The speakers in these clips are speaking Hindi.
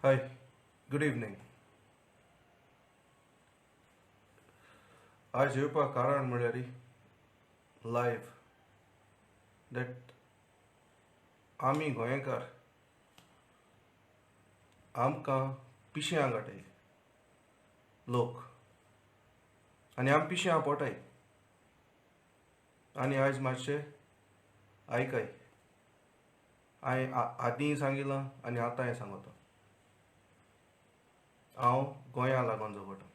Hi, good evening. आज येवपाक कारण म्हळ्यार लायव्ह दॅट आमी गोंयकार आमकां पिश्यां गाठाय लोक आनी आमी पिश्यां पोटाय आनी आयज मातशें आयकाय हांवें आदीं सांगिलां आनी आतांय सांगता हांव गोंया लागोन झगडटा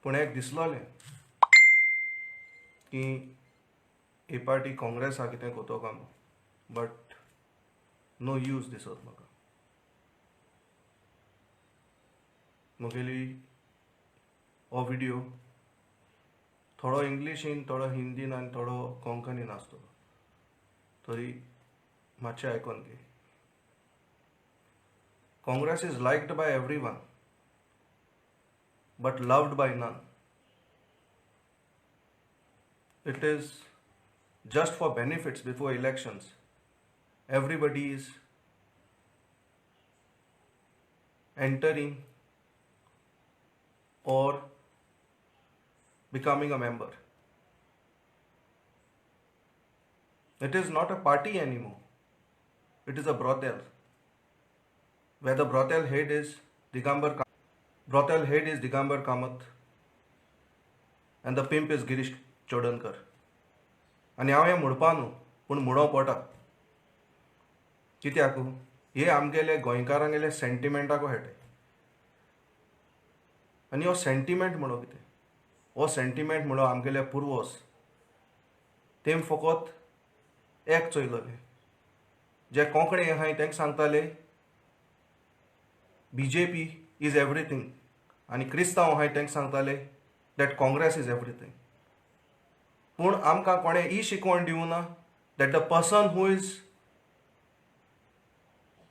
पूण एक दिसलोलें की ही पार्टी काँग्रेस हा कितें कोतो काय म्हणून बट नो यूज दिसत म्हाका मुगेली हो व्हिडियो थोडो इंग्लिशीन थोडो हिंदीन आनी थोडो कोंकणीन आसतलो तरी मातशें आयकोन घे Congress is liked by everyone, but loved by none. It is just for benefits before elections. Everybody is entering or becoming a member. It is not a party anymore. It is a brothel. Where the brothel head is Digambar Kamath and the pimp is Girish Chodankar. आनी हांव हें म्हणपा न्हू पूण म्हणो पडटा कित्याक हे आमगेले गोंयकारांगेले सेंटिमेंटाको हेटे आनी हो सेंटिमेंट म्हणो कितें हो सेंटिमेंट म्हणो आमगेले पुर्वज तेम फकत एक चोयलोले जे कोंकणी आहाय तेंक सांगताले BJP is everything आनी क्रिस्तांव आहाय तेंक सांगताले दॅट काँग्रेस इज एवरीथींग पूण आमकां कोणें ही शिकवण दिवना that the person who is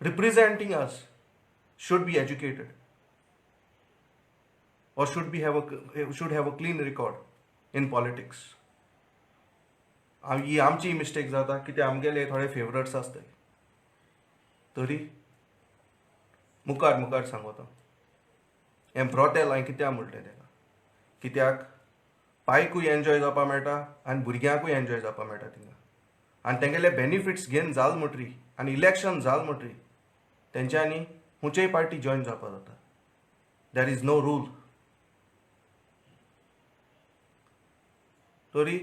representing us should be educated or should have a clean record in politics. ही आमची मिस्टेक जाता कित्याक आमगेले थोडे फेवरेट्स आसताय तरी मुखार सांगता हें ब्रॉथेल हांवें कित्याक म्हणलें तेका कित्याक बायकूय एन्जॉय जावपा मेळटा आनी भुरग्यांकूय एन्जॉय जावपा मेळटा थिंगा आनी तेंगेले बेनिफिट्स घेवन जाल म्हणटरी आनी इलेक्शन जाल म्हणटरी तेंच्यांनी खंयचेय पार्टी जॉयन जावपा जाता देर इज नो रूल तरी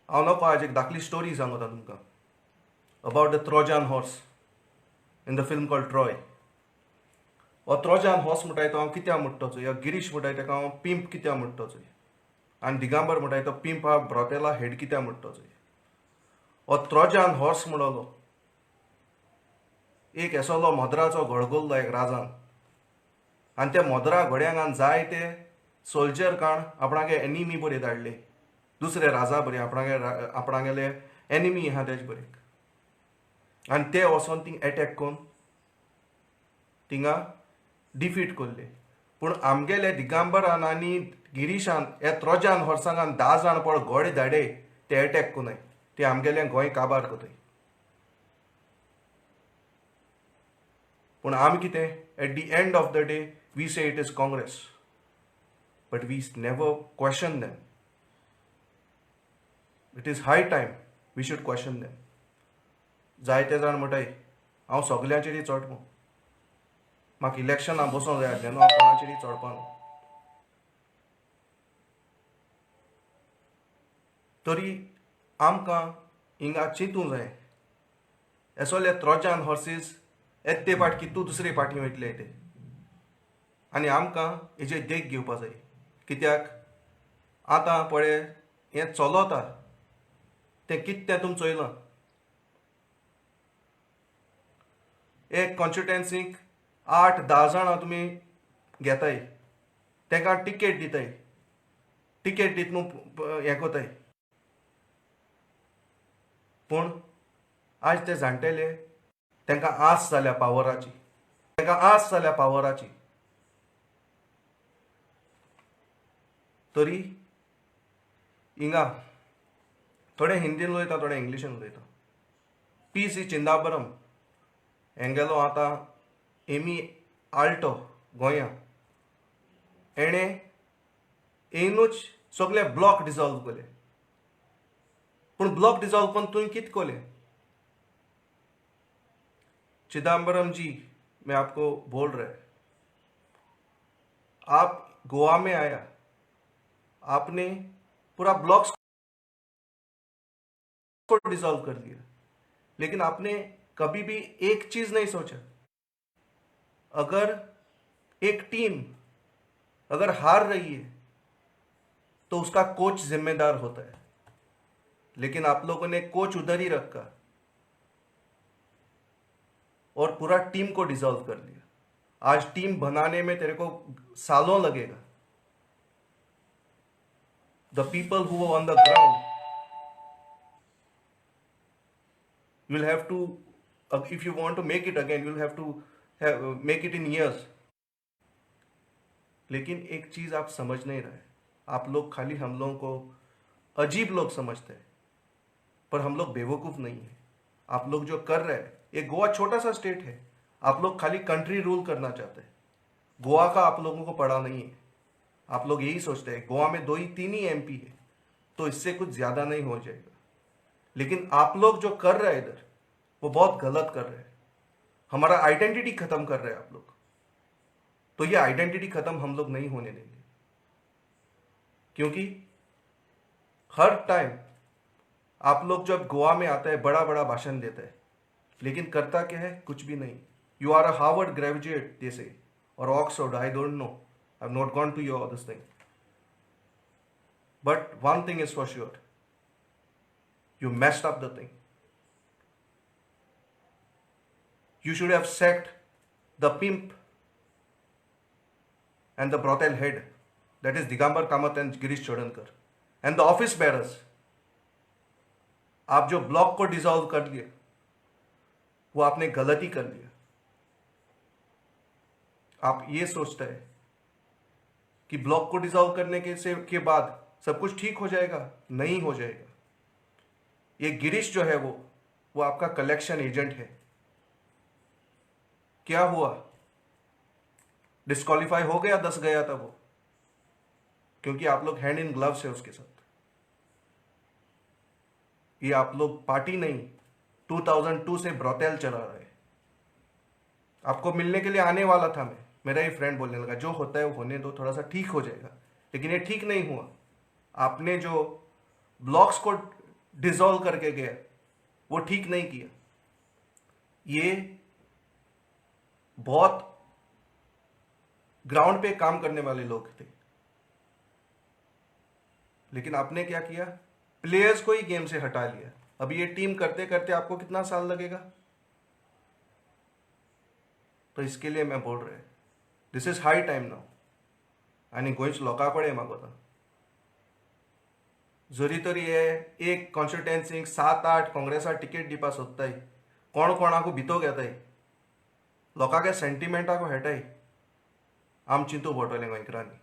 हांव नको आज एक धाकली स्टोरी सांगता तुमकां about the Trojan horse in the film called Troy हो ट्रोजन हॉर्स म्हणटाय तो हांव कित्याक म्हणटा चोय गिरीश म्हणटाय ताका हांव पिंप कित्याक म्हणटा चोय आनी दिगांबर म्हणटाय तो पिंप हा ब्रॉथेला हेड कित्याक म्हणटा चोय हो ट्रोजन हॉर्स म्हणलो एक येसोलो मोदराचो घोडगोल्लो एक राजान आनी त्या मोदरा घोड्यांक जायते सोल्जर काण आपणागे एनिमी बरे धाडले दुसरे राजा बरे आपणागेले एनिमी आहा तेजे बरेक आनी ते वचोन थिंग एटॅक कोन्न थिंगा डिफीट कोल्ले पूण आमगेले दिगांबरान आनी गिरीशान हे ट्रोजन हॉर्सांक 10 जाण पळ घोडे धाडे ते एटॅक कोनाय ते आमगेले गोंय काबार कोताय पूण आमी कितें at the end of the day we say it is Congress but we never question them it is high time we should question them जायते जाण म्हणटाय हांव सगल्यांचेरी चडपो म्हाका इलेक्शनां बसोंक जाय आसलें न्हू हांव कोणाचेरी चडपा न्हू तरी आमकां हिंगा चिंतूं जाय एसोले ट्रोजन हॉर्सीस येते पाट कितू दुसरे पाटी वयतले ते आनी आमकां हेजे देख घेवपा जाय कित्याक आतां पळय हें चलता तें कितें तुमी चोयलां एक कॉन्स्टिट्युएन्सीक 8-10 जाणां तुमी घेताय तांकां टिकेट दिताय टिकेट दित न्हू हें कोताय पूण आज ते जाणटेले तांकां आस जाल्या पावराची तरी हिंगा थोडे हिंदीन उलयता थोडे इंग्लिशीन उलयता पीस ही चिंदाबरम हेंगेलो आतां एमी आल्टो गोंया एणे येयनूच सगळे ब्लॉक डिजॉल्व केले. पूण ब्लॉक डिजॉल्व करून तुवें कितें केलें? चिदम्बरम जी, मैं आपको बोल रहा है, आप गोवा में आया, आपने पूरा ब्लॉक्स को डिसॉल्व कर दिया, लेकिन आपने कभी भी एक चीज नहीं सोचा, अगर एक टीम अगर हार रही है तो उसका कोच जिम्मेदार होता है, लेकिन आप लोगों ने कोच उधर ही रखा और पूरा टीम को डिसॉल्व कर लिया. आज टीम बनाने में तेरे को सालों लगेगा. The people who on the ground, you will have to, if you want to make it again, you will have to make it in years. लेकिन एक चीज आप समझ नहीं रहे, आप लोग खाली हम लोगों को अजीब लोग समझते हैं, पर हम लोग बेवकूफ नहीं है. आप लोग जो कर रहे हैं, ये गोवा छोटा सा स्टेट है, आप लोग खाली कंट्री रूल करना चाहते हैं. गोवा का आप लोगों को पड़ा नहीं है. आप लोग यही सोचते हैं गोवा में 2 ही 3 ही एमपी है, तो इससे कुछ ज्यादा नहीं हो जाएगा. लेकिन आप लोग जो कर रहे हैं इधर, वो बहुत गलत कर रहे हैं. हमारा आइडेंटिटी खत्म कर रहे हैं आप लोग. तो ये आइडेंटिटी खत्म हम लोग नहीं होने देंगे, क्योंकि हर टाइम आप लोग जब गोवा में आता है बड़ा बड़ा भाषण देता है, लेकिन करता क्या है? कुछ भी नहीं. You are a Harvard graduate they say, और Oxford, I don't know, I have not gone to your this thing, but one thing is for sure, you messed up the thing. You should have sacked the pimp and the brothel head, that is Digambar Kamath and Girish Chodankar, and the office bearers. आप जो ब्लॉक को डिसॉल्व कर लिया, वो आपने गलती कर लिया. आप ये सोचते हैं कि ब्लॉक को डिसॉल्व करने के बाद सब कुछ ठीक हो जाएगा. नहीं हो जाएगा. ये गिरीश जो है वो आपका कलेक्शन एजेंट है. क्या हुआ? डिस्क्वालीफाई हो गया, 10 गया था वो, क्योंकि आप लोग हैंड इन ग्लव्स है उसके साथ. ये आप लोग पार्टी नहीं, 2002 से ब्रोतेल चला रहे. आपको मिलने के लिए आने वाला था मैं, मेरा ही फ्रेंड बोलने लगा जो होता है वो होने दो, थोड़ा सा ठीक हो जाएगा. लेकिन ये ठीक नहीं हुआ. आपने जो ब्लॉक्स को डिसॉल्व करके गया, वो ठीक नहीं किया. ये बहुत ग्राउंड पे काम करने वाले लोग थे, लेकिन आपने क्या किया? प्लेयर्स को ही गेम से हटा लिया. अभी ये टीम करते करते आपको कितना साल लगेगा? तो इसके लिए मैं बोल रहा, this is high time now. आणि गोंयच लोकां कडेन मागोता, जरी तरी हे एक कॉन्स्टिट्युएन्सीक 7-8 काँग्रेसा टिकेट दिवपा सोदताय, कोण कोणाक भितो घेताय, लोकांगे सेंटिमेंटाक हेटाय, आम चिंतू पडटलें गोंयकारांनी.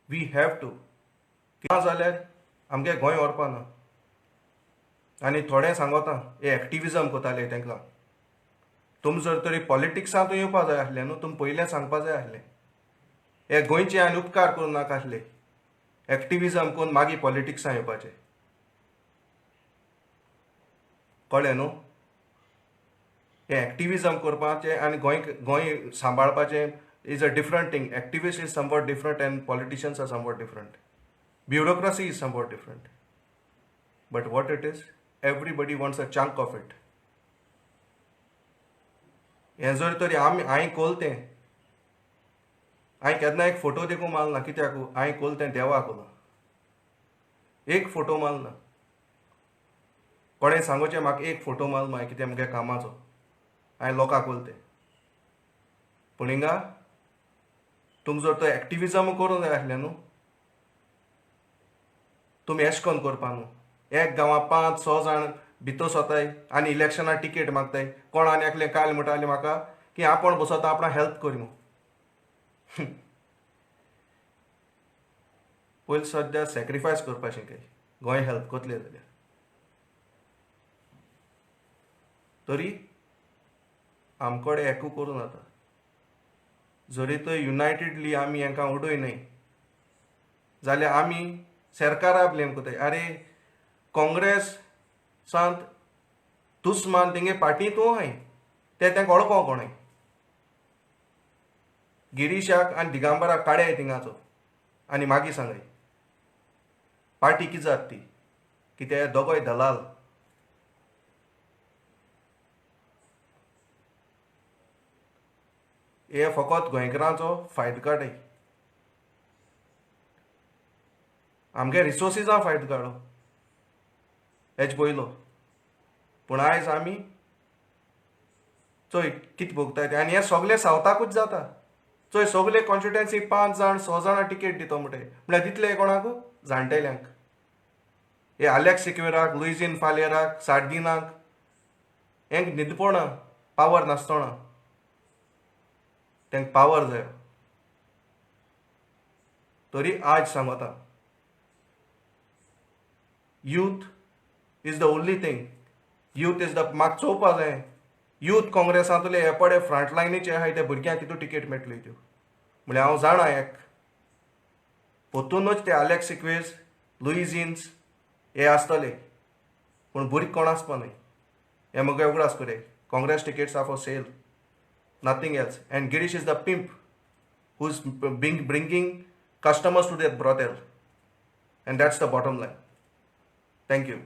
वी हॅव टू, ना जाल्यार आमगे गोंय व्हरपा ना. आनी थोडें सांगोता, हे एक्टिविजम कोताले तांकां. तुम जर तरी पॉलिटिक्सांत येवपा जाय आसलें न्हू, तुम पयलें सांगपा जाय आसलें, हे गोंयचे आनी उपकार करूं नाका आसले. एक्टिविजम करून मागीर पॉलिटिक्सां येवपाचें. कळ्ळें न्हू? हे एक्टिविजम करपाचें आनी गोंय सांबाळपाचें is a different thing. Activist is somewhat different and politicians are somewhat different. Bureaucracy is somewhat different. But what it is, everybody wants a chunk of it. हें जर तरी हांवें कोलतें, हांवें केन्ना एक फोटो देखूं मारना. कित्याक? हांवें कोलतें देवाक ना, एक फोटो मारना. कोणें सांगोचें म्हाका एक फोटो मार मागीर, कितें म्हज्या कामाचो. हांवें लोकांक कोलतें. पूण हिंगा तुमकां जर तो एक्टिविजम करूंक जाय आसलें न्हू, तुमी एश कोन्न करपा न्हू. एक गांवां 5-6 जाण भितर सोताय आनी इलेक्शनाक टिकेट मागताय. कोण आनी एकलें काल म्हणटालें म्हाका की आपण बसोता आपणा हेल्प करूं. पयलीं सद्या सॅक्रिफायस करपा शिकय, गोंय हेल्प कोतले जाल्यार. तरी आमकडे एकू करून जाता जरी तर युनायटेडली आमी हांकां उडयनाय जाल्यार आमी सरकारा ब्लेम करताय अरे काँग्रेसांत तुस्मान तेंगे पार्टी तूं हाय ते तांकां वळखो कोणें गिरीशाक आनी दिगांबराक काडयाय थिंगाचो आनी मागीर सांगाय पार्टी कितें जाता ती कित्याक दोगोय दलाल हे फकत गोंयकारांचो फायदो काडय आमगे रिसोर्सीसा फायदो काडो हेच पयलो पूण आयज आमी चोय कितें भोगताय ते आनी हे सगळे सावथाकूच जाता चोय सगळे कॉन्स्टिट्युएन्सी 5 जाण 6 जाणां टिकेट दितो म्हळ्यार दितले कोणाक जाणटेल्यांक हे आलेक्स सिक्वेराक लुईजीन फालेराक सार्दिनाक हेंक न्हिदपणा पावर नासतना तांकां पावर जाय तरी आज सांगता youth is the only thing youth is the म्हाका चोवपा जाय यूथ काँग्रेसांतले हे पडे फ्रंटलायनीचे आहाय ते भुरग्यांक कितू टिकेट मेळटल्यो त्यो म्हळ्यार हांव जाणा एक पोतूनच ते आलेक्स सिक्वेज लुईजिन्स हे आसतले पूण भुरगीं कोण आसपा न्हय हे मुगे उगडास करे Congress tickets are for sale nothing else and Girish is the pimp who's bringing customers to their brothel and that's the bottom line. Thank you.